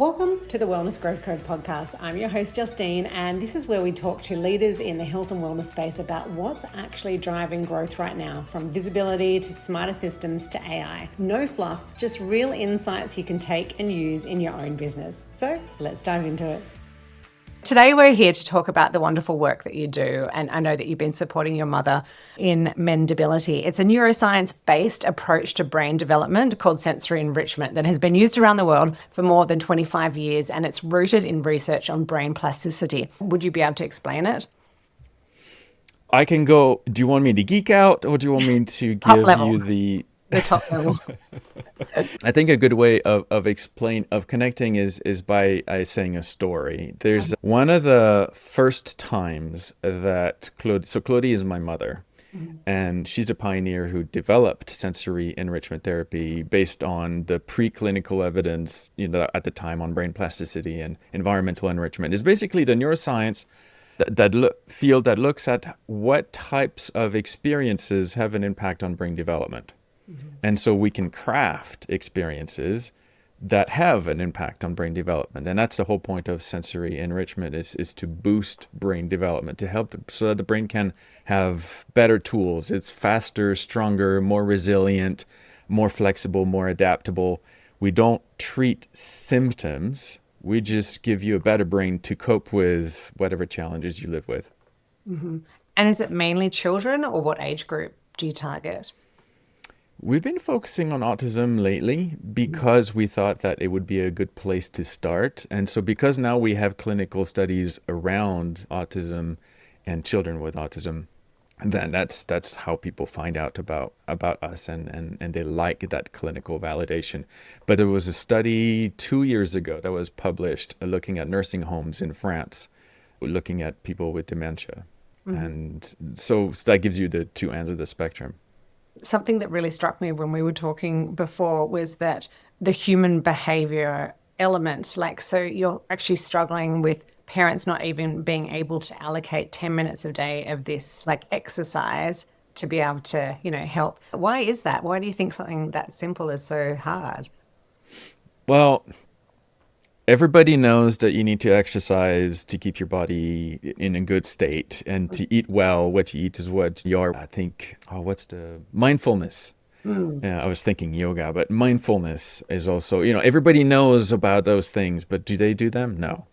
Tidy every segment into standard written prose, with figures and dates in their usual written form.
Welcome to the Wellness Growth Code podcast. I'm your host, Justine, and this is where we talk to leaders in the health and wellness space about what's actually driving growth right now, from visibility to smarter systems to AI. No fluff, just real insights you can take and use in your own business. So let's dive into it. Today, we're here to talk about the wonderful work that you do. And I know that you've been supporting your mother in Mendability. It's a neuroscience-based approach to brain development called sensory enrichment that has been used around the world for more than 25 years. And it's rooted in research on brain plasticity. Would you be able to explain it? I can go. Do you want me to geek out, or do you want me to Top give level. you the top level? I think a good way of connecting is by saying a story. There's one of the first times that Claudie is my mother, and she's a pioneer who developed sensory enrichment therapy based on the preclinical evidence, at the time on brain plasticity and environmental enrichment. It's basically the neuroscience field that looks at what types of experiences have an impact on brain development. And so we can craft experiences that have an impact on brain development. And that's the whole point of sensory enrichment is to boost brain development, to help so that the brain can have better tools. It's faster, stronger, more resilient, more flexible, more adaptable. We don't treat symptoms. We just give you a better brain to cope with whatever challenges you live with. Mm-hmm. And is it mainly children, or what age group do you target? We've been focusing on autism lately because we thought that it would be a good place to start. And so because now we have clinical studies around autism and children with autism, then that's how people find out about us and they like that clinical validation. But there was a study 2 years ago that was published looking at nursing homes in France, looking at people with dementia. And so that gives you the two ends of the spectrum. Something that really struck me when we were talking before was that the human behavior element, so you're actually struggling with parents not even being able to allocate 10 minutes a day of this exercise to be able to, help. Why is that? Why do you think something that simple is so hard? Well, everybody knows that you need to exercise to keep your body in a good state and to eat well. What you eat is what you're, what's the mindfulness? Yeah, I was thinking yoga, but mindfulness is also, everybody knows about those things, but do they do them? No.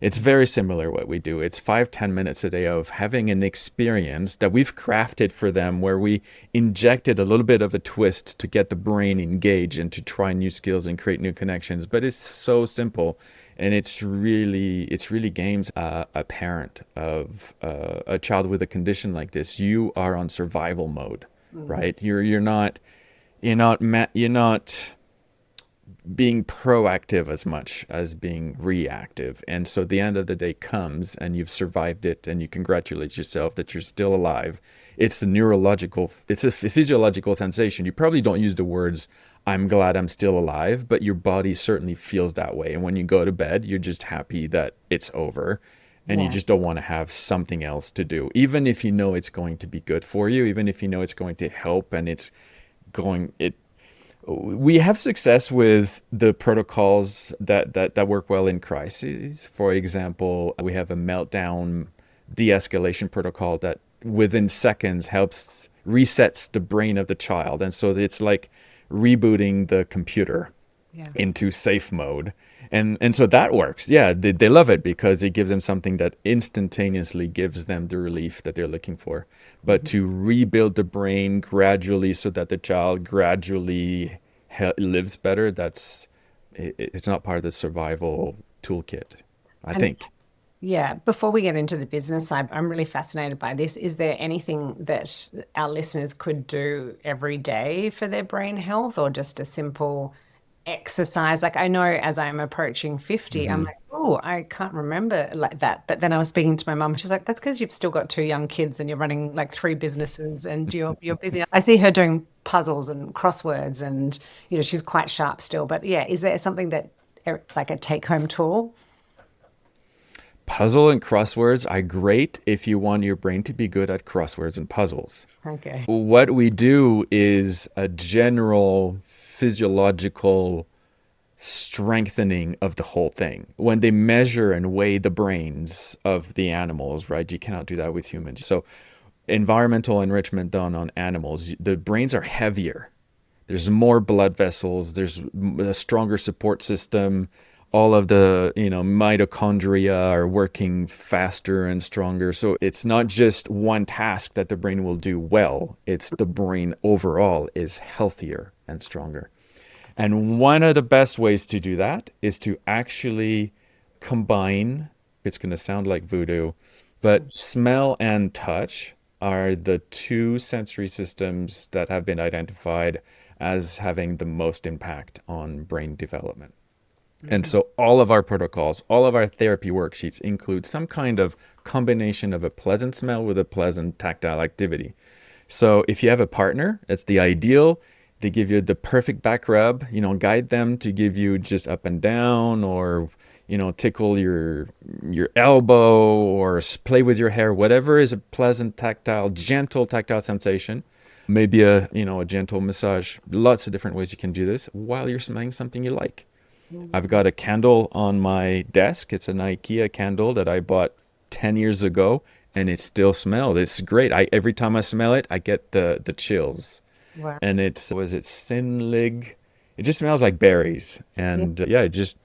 It's very similar what we do. It's 5-10 minutes a day of having an experience that we've crafted for them, where we injected a little bit of a twist to get the brain engaged and to try new skills and create new connections. But it's so simple, and it's really games. A parent of a child with a condition like this, you are on survival mode, right? You're not being proactive as much as being reactive. And so the end of the day comes and you've survived it and you congratulate yourself that you're still alive. It's a physiological sensation. You probably don't use the words, I'm glad I'm still alive, but your body certainly feels that way. And when you go to bed, you're just happy that it's over and you just don't want to have something else to do. Even if you know it's going to be good for you, even if you know it's going to help and we have success with the protocols that work well in crises. For example, we have a meltdown de-escalation protocol that within seconds resets the brain of the child. And so it's like rebooting the computer into safe mode. And so that works. Yeah, they love it because it gives them something that instantaneously gives them the relief that they're looking for. But to rebuild the brain gradually so that the child gradually lives better, it's not part of the survival toolkit, I think. Yeah. Before we get into the business side, I'm really fascinated by this. Is there anything that our listeners could do every day for their brain health, or just a simple exercise? I know as I'm approaching 50, I'm like, oh, I can't remember like that. But then I was speaking to my mum. She's like, that's because you've still got 2 young kids and you're running 3 businesses and you're busy. I see her doing puzzles and crosswords and, she's quite sharp still. But yeah, is there something that like a take-home tool? Puzzle and crosswords are great if you want your brain to be good at crosswords and puzzles. Okay. What we do is a general physiological strengthening of the whole thing. When they measure and weigh the brains of the animals, right? You cannot do that with humans. So environmental enrichment done on animals, the brains are heavier. There's more blood vessels, there's a stronger support system. All of the, mitochondria are working faster and stronger. So it's not just one task that the brain will do well. It's the brain overall is healthier and stronger. And one of the best ways to do that is to actually combine, it's going to sound like voodoo, but smell and touch are the two sensory systems that have been identified as having the most impact on brain development. And so all of our protocols, all of our therapy worksheets include some kind of combination of a pleasant smell with a pleasant tactile activity. So if you have a partner, it's the ideal. They give you the perfect back rub, guide them to give you just up and down, or, tickle your elbow, or play with your hair, whatever is a pleasant tactile, gentle tactile sensation. Maybe a gentle massage. Lots of different ways you can do this while you're smelling something you like. I've got a candle on my desk. It's an IKEA candle that I bought 10 years ago, and it still smells. It's great. Every time I smell it, I get the chills. Wow. And was it Sinlig? It just smells like berries. And just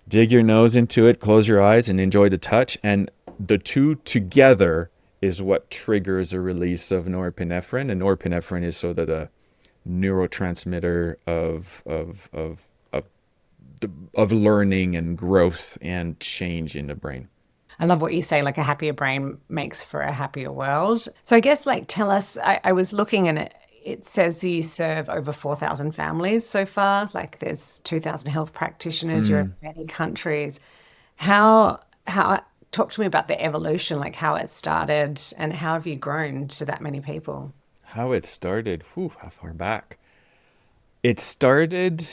dig your nose into it, close your eyes, and enjoy the touch. And the two together is what triggers a release of norepinephrine. And norepinephrine is sort of the neurotransmitter of learning and growth and change in the brain. I love what you say, like a happier brain makes for a happier world. So I guess tell us, I was looking and it says you serve over 4,000 families so far. Like there's 2,000 health practitioners, you're in many countries. How talk to me about the evolution, like how it started and how have you grown to that many people? How it started, how far back? It started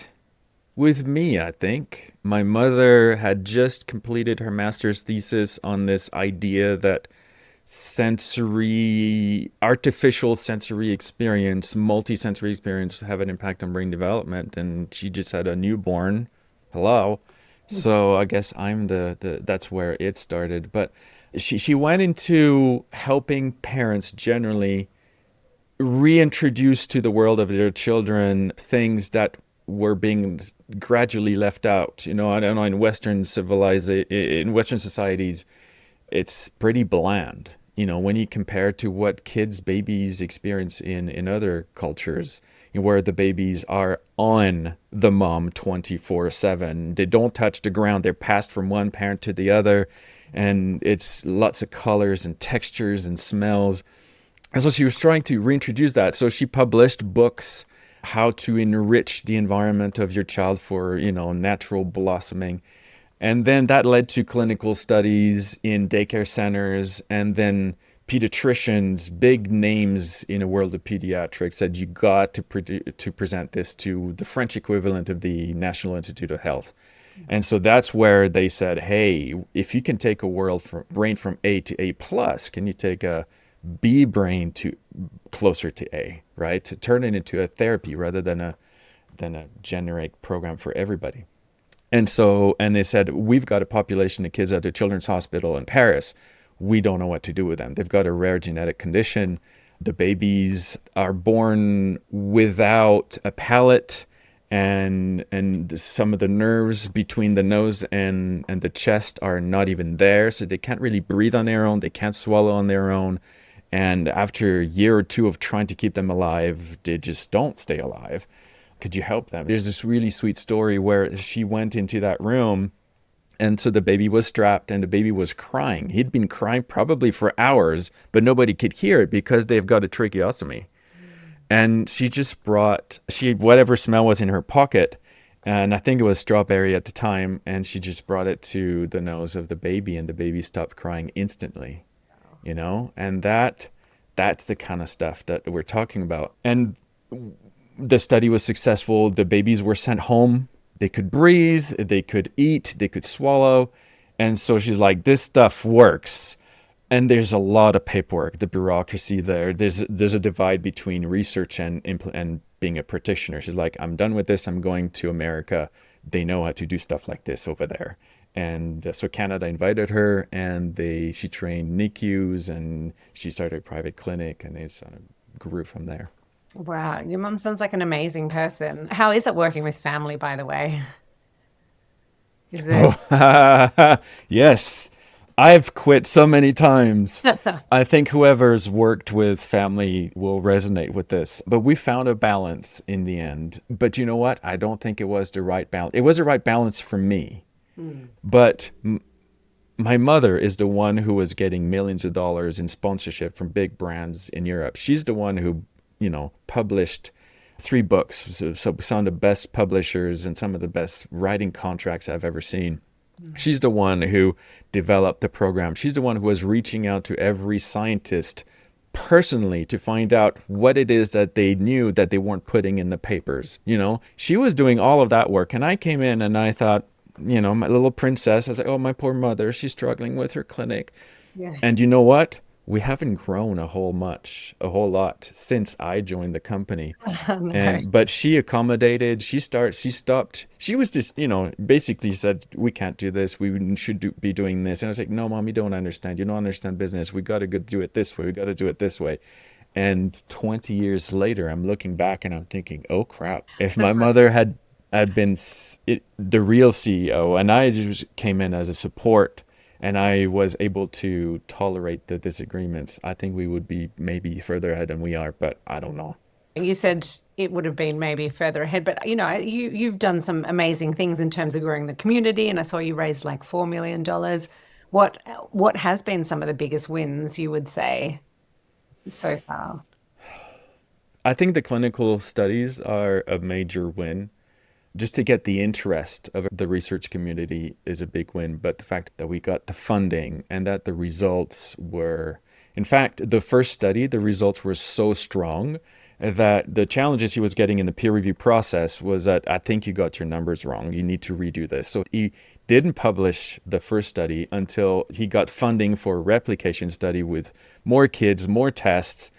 with me, I think. My mother had just completed her master's thesis on this idea that artificial sensory experience, multi-sensory experience have an impact on brain development. And she just had a newborn. Hello. So I guess I'm that's where it started. But she went into helping parents generally reintroduce to the world of their children things that were being gradually left out. I don't know, in Western societies, it's pretty bland. When you compare to what babies experience in other cultures, where the babies are on the mom 24/7. They don't touch the ground. They're passed from one parent to the other. And it's lots of colors and textures and smells. And so she was trying to reintroduce that. So she published books, how to enrich the environment of your child for, natural blossoming. And then that led to clinical studies in daycare centers, and then pediatricians, big names in the world of pediatrics, said you got to present this to the French equivalent of the National Institute of Health. And so that's where they said, hey, if you can take a brain from A to A plus, can you take a B brain to closer to A, right? To turn it into a therapy rather than a generic program for everybody. And they said, we've got a population of kids at the Children's Hospital in Paris. We don't know what to do with them. They've got a rare genetic condition. The babies are born without a palate, and some of the nerves between the nose and the chest are not even there. So they can't really breathe on their own. They can't swallow on their own. And after a year or two of trying to keep them alive, they just don't stay alive. Could you help them? There's this really sweet story where she went into that room, and so the baby was strapped and the baby was crying. He'd been crying probably for hours, but nobody could hear it because they've got a tracheostomy. And she just brought whatever smell was in her pocket, and I think it was strawberry at the time, and she just brought it to the nose of the baby, and the baby stopped crying instantly. And that's the kind of stuff that we're talking about. And the study was successful. The babies were sent home. They could breathe, they could eat, they could swallow. And so she's like, this stuff works. And there's a lot of paperwork, the bureaucracy there. There's a divide between research and being a practitioner. She's like, I'm done with this. I'm going to America they know how to do stuff like this over there. And so Canada invited her, and she trained NICUs, and she started a private clinic, and it sort of grew from there. Wow, your mum sounds like an amazing person. How is it working with family, by the way? Is it? Oh, yes. I've quit so many times. I think whoever's worked with family will resonate with this. But we found a balance in the end. But you know what? I don't think it was the right balance. It was the right balance for me. But my mother is the one who was getting millions of dollars in sponsorship from big brands in Europe. She's the one who, published 3 books. So some of the best publishers and some of the best writing contracts I've ever seen. She's the one who developed the program. She's the one who was reaching out to every scientist personally to find out what it is that they knew that they weren't putting in the papers. She was doing all of that work. And I came in and I thought, my little princess, I was like, oh, my poor mother, she's struggling with her clinic. Yeah. And you know what? We haven't grown a whole lot since I joined the company. No. But she accommodated, she stopped. She was just, basically said, we can't do this. We should be doing this. And I was like, no, Mom, you don't understand. You don't understand business. We got to do it this way. We got to do it this way. And 20 years later, I'm looking back and I'm thinking, oh, crap. If my mother had been the real CEO and I just came in as a support, and I was able to tolerate the disagreements, I think we would be maybe further ahead than we are, but I don't know. You said it would have been maybe further ahead, but you've done some amazing things in terms of growing the community, and I saw you raised like $4 million. What has been some of the biggest wins, you would say, so far? I think the clinical studies are a major win. Just to get the interest of the research community is a big win. But the fact that we got the funding and that the results were, in fact, the first study, the results were so strong that the challenges he was getting in the peer review process was that I think you got your numbers wrong. You need to redo this. So he didn't publish the first study until he got funding for a replication study with more kids, more tests.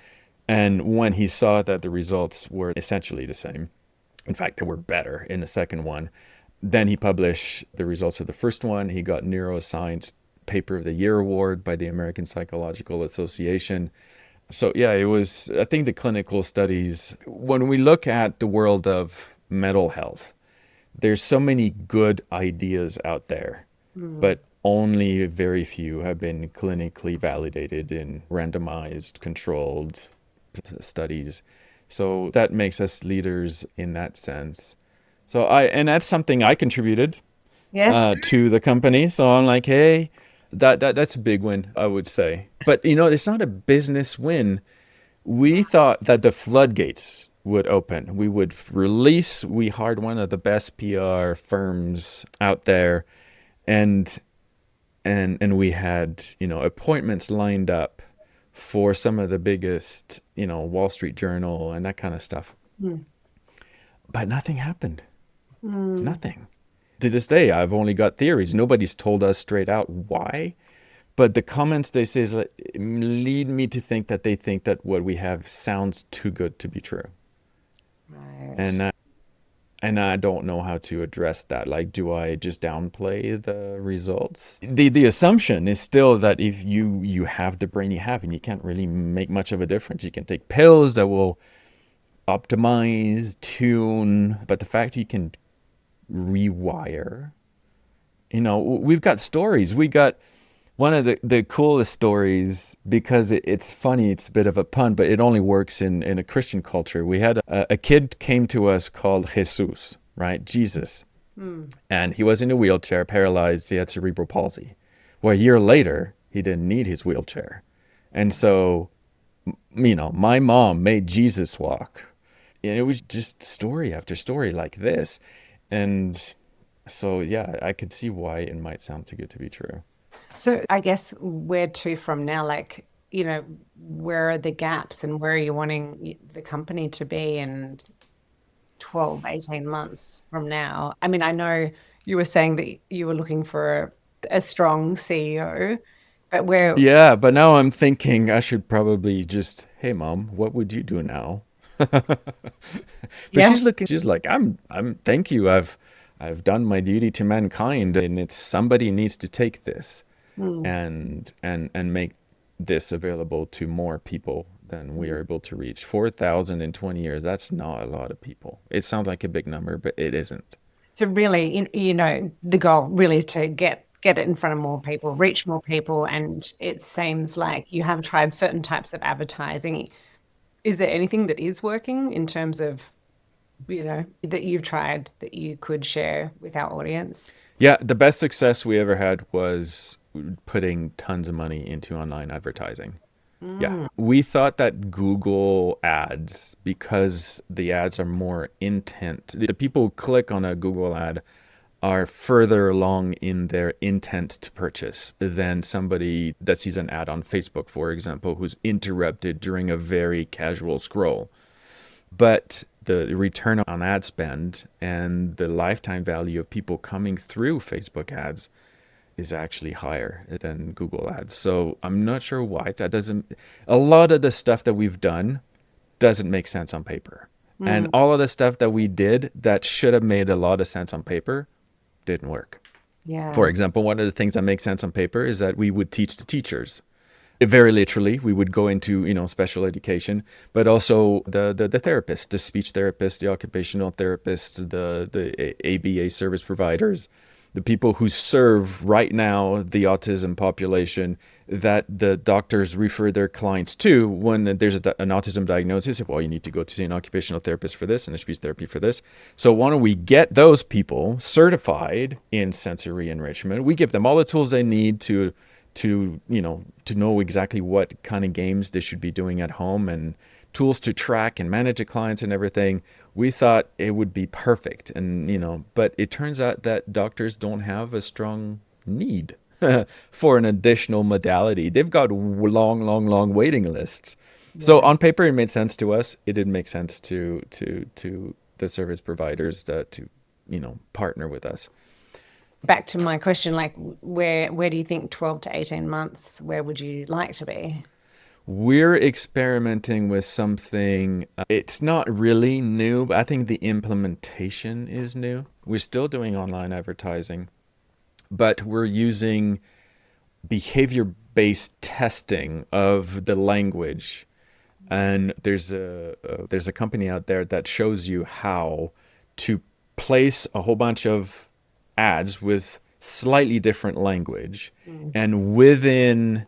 And when he saw that the results were essentially the same, in fact, they were better in the second one. Then he published the results of the first one. He got Neuroscience Paper of the Year award by the American Psychological Association. So yeah, I think the clinical studies, when we look at the world of mental health, there's so many good ideas out there, but only very few have been clinically validated in randomized, controlled studies. So that makes us leaders in that sense. And that's something I contributed Yes. to the company. So I'm like, hey, that's a big win, I would say. But it's not a business win. We thought that the floodgates would open. We would release. We hired one of the best PR firms out there, and we had appointments lined up for some of the biggest, Wall Street Journal and that kind of stuff. But nothing happened. Nothing. To this day, I've only got theories. Nobody's told us straight out why. But the comments they say lead me to think that they think that what we have sounds too good to be true. Right. And I don't know how to address that. Like, do I just downplay the results? The assumption is still that if you have the brain you have and you can't really make much of a difference, you can take pills that will optimize, tune, but the fact you can rewire, we've got stories. We got one of the coolest stories, because it's funny, it's a bit of a pun, but it only works in a Christian culture. We had a kid came to us called Jesus, right? Jesus. And he was in a wheelchair, paralyzed. He had cerebral palsy. Well, a year later, he didn't need his wheelchair. And so, my mom made Jesus walk. And it was just story after story like this. And so, yeah, I could see why it might sound too good to be true. So I guess where to from now? Like, where are the gaps and where are you wanting the company to be in 12, 18 months from now? I mean, I know you were saying that you were looking for a strong CEO, but where? Yeah, but now I'm thinking I should probably just, hey, Mom, what would you do now? But Yeah. she's like, thank you. I've done my duty to mankind, and it's somebody needs to take this and make this available to more people than we are able to reach. 4,000 in 20 years, that's not a lot of people. It sounds like a big number, but it isn't. So really, the goal really is to get it in front of more people, reach more people. And it seems like you have tried certain types of advertising. Is there anything that is working in terms of, that you've tried that you could share with our audience? Yeah, the best success we ever had was putting tons of money into online advertising. Yeah. We thought that Google ads, because the ads are more intent, the people who click on a Google ad are further along in their intent to purchase than somebody that sees an ad on Facebook, for example, who's interrupted during a very casual scroll. But the return on ad spend and the lifetime value of people coming through Facebook ads is actually higher than Google ads. So I'm not sure why that doesn't. A lot of the stuff that we've done doesn't make sense on paper. And all of the stuff that we did that should have made a lot of sense on paper didn't work. Yeah. For example, one of the things that makes sense on paper is that we would teach the teachers. Very literally, we would go into, special education, but also the therapists, the speech therapists, the occupational therapists, the ABA service providers, the people who serve right now the autism population that the doctors refer their clients to when there's an autism diagnosis. Well, you need to go to see an occupational therapist for this and a speech therapy for this. So why don't we get those people certified in sensory enrichment? We give them all the tools they need to know exactly what kind of games they should be doing at home and tools to track and manage the clients and everything. We thought it would be perfect. And, but it turns out that doctors don't have a strong need for an additional modality. They've got long waiting lists. Yeah. So on paper, it made sense to us. It didn't make sense to the service providers to partner with us. Back to my question, like where do you think 12 to 18 months, where would you like to be? We're experimenting with something. It's not really new, but I think the implementation is new. We're still doing online advertising, but we're using behavior-based testing of the language. And there's a company out there that shows you how to place a whole bunch of ads with slightly different language, and within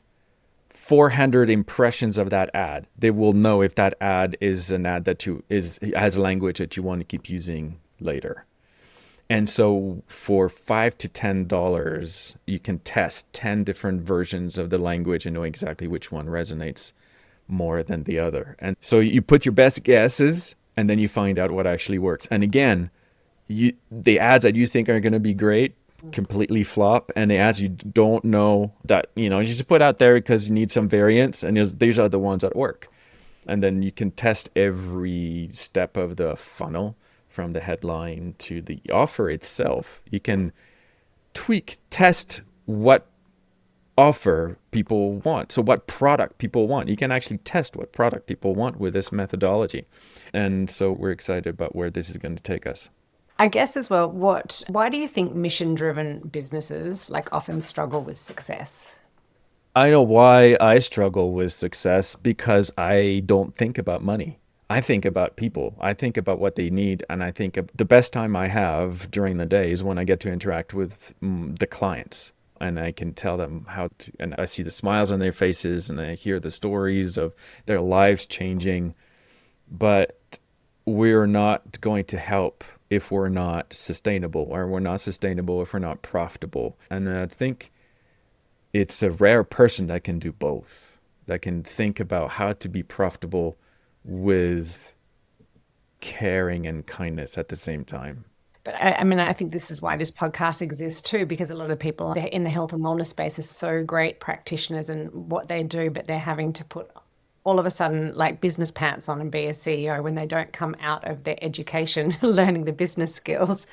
400 impressions of that ad, they will know if that ad is an ad that has a language that you want to keep using later. And so for $5 to $10, you can test 10 different versions of the language and know exactly which one resonates more than the other. And so you put your best guesses, and then you find out what actually works. And again, the ads that you think are going to be great completely flop, and the ads you don't know that you just put out there because you need some variance, and these are the ones that work. And then you can test every step of the funnel from the headline to the offer itself. You can test what offer people want, so what product people want. You can actually test what product people want with this methodology. And so we're excited about where this is going to take us. I guess as well, why do you think mission-driven businesses often struggle with success? I know why I struggle with success, because I don't think about money. I think about people. I think about what they need. And I think the best time I have during the day is when I get to interact with the clients, and I can tell them and I see the smiles on their faces, and I hear the stories of their lives changing. But we're not going to help if we're not sustainable, or we're not sustainable if we're not profitable. And I think it's a rare person that can do both, that can think about how to be profitable with caring and kindness at the same time. But I think this is why this podcast exists too, because a lot of people in the health and wellness space are so great practitioners in what they do, but they're having to put all of a sudden business pants on and be a CEO when they don't come out of their education learning the business skills.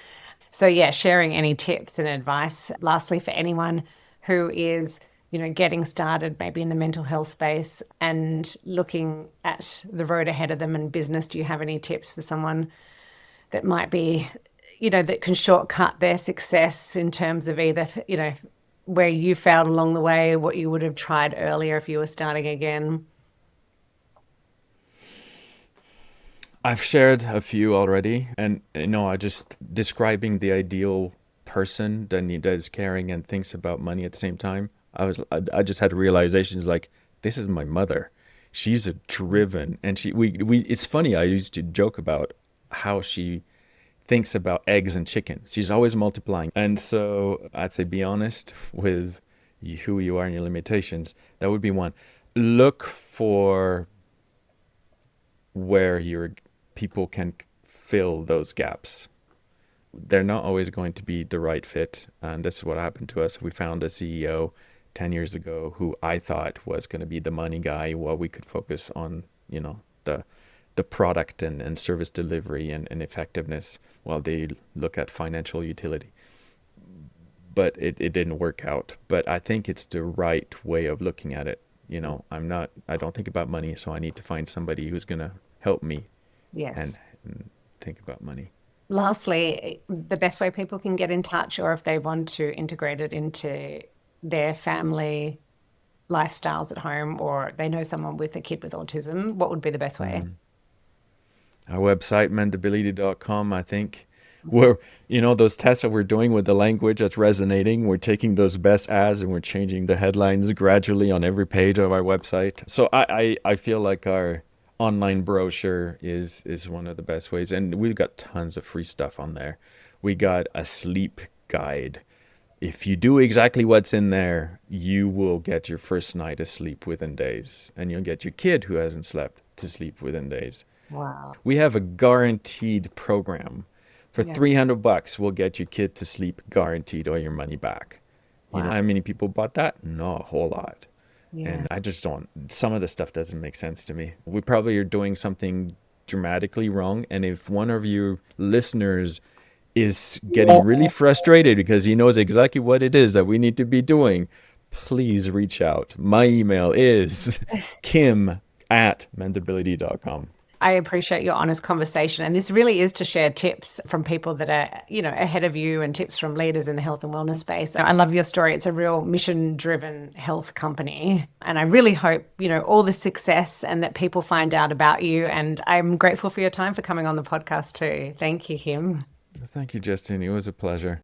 So yeah, sharing any tips and advice. Lastly, for anyone who is, getting started maybe in the mental health space and looking at the road ahead of them in business, do you have any tips for someone that might be, that can shortcut their success in terms of either, where you failed along the way, what you would have tried earlier if you were starting again? I've shared a few already, and I just describing the ideal person that is caring and thinks about money at the same time. I just had a realization, like, this is my mother. She's a driven, and we it's funny. I used to joke about how she thinks about eggs and chickens. She's always multiplying, and so I'd say be honest with who you are and your limitations. That would be one. Look for where your people can fill those gaps. They're not always going to be the right fit, and this is what happened to us. We found a CEO 10 years ago who I thought was going to be the money guy, while we could focus on the product and service delivery and effectiveness, while they look at financial utility. But it didn't work out. But I think it's the right way of looking at it. I don't think about money, so I need to find somebody who's going to help me. Yes. And think about money. Lastly, the best way people can get in touch, or if they want to integrate it into their family lifestyles at home, or they know someone with a kid with autism, what would be the best way? Our website, mendability.com, I think. Where, those tests that we're doing with the language that's resonating, we're taking those best ads and we're changing the headlines gradually on every page of our website. So I feel like our online brochure is one of the best ways. And we've got tons of free stuff on there. We got a sleep guide. If you do exactly what's in there, you will get your first night of sleep within days. And you'll get your kid who hasn't slept to sleep within days. Wow. We have a guaranteed program. For $300, we'll get your kid to sleep guaranteed, or your money back. Wow. You know how many people bought that? No, a whole lot. Yeah. And I just don't, some of the stuff doesn't make sense to me. We probably are doing something dramatically wrong. And if one of your listeners is getting really frustrated because he knows exactly what it is that we need to be doing, please reach out. My email is kim@mendability.com. I appreciate your honest conversation. And this really is to share tips from people that are, ahead of you, and tips from leaders in the health and wellness space. I love your story. It's a real mission-driven health company. And I really hope, all the success, and that people find out about you. And I'm grateful for your time for coming on the podcast too. Thank you, Kim. Thank you, Justine. It was a pleasure.